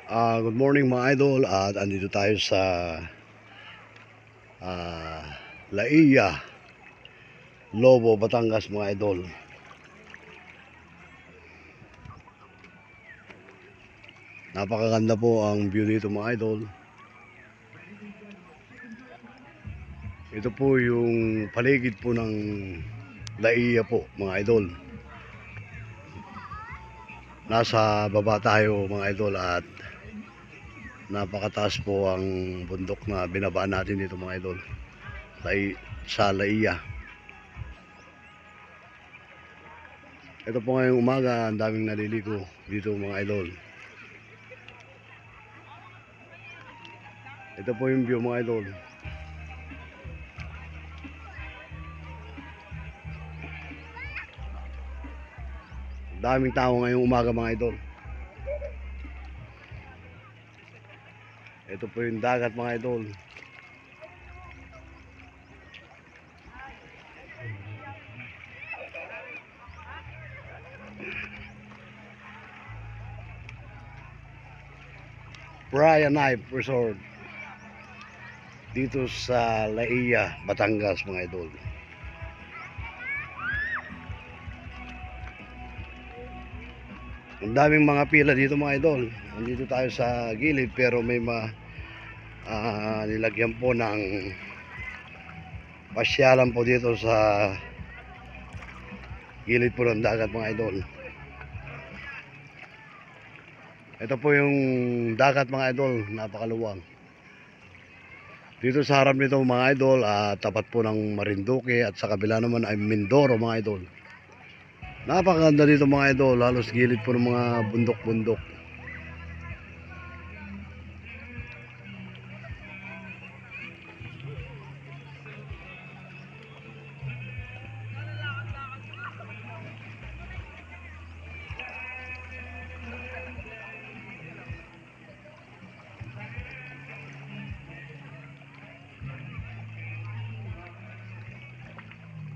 Good morning mga idol at andito tayo sa Laia, Lobo, Batangas mga idol. Napakaganda po ang view dito mga idol. Ito po yung paligid po ng Laia po mga idol. Nasa baba tayo mga idol at napakataas po ang bundok na binabaan natin dito mga idol sa Laia. Ito po ngayong umaga, ang daming naliligo dito mga idol. Ito po yung view mga idol. Daming tao ngayong umaga mga idol. Ito po yung dagat mga idol. Brian Knife Resort dito sa Laia, Batangas mga idol. Ang daming mga pila dito mga idol. Nandito tayo sa gilid pero may nilagyan po ng pasyalan po dito sa gilid po ng dagat mga idol. Ito po yung dagat mga idol, napakaluwang. Dito sa harap nito mga idol, tapat po ng Marinduque at sa kabila naman ay Mindoro mga idol. Napakaganda dito mga idol, halos gilid po ng mga bundok-bundok.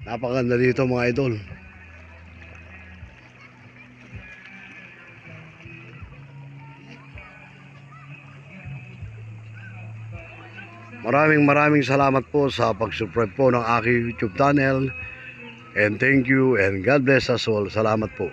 Napakaganda dito mga idol. Maraming salamat po sa pag-subscribe po ng aking YouTube channel. And thank you and God bless us all. Salamat po.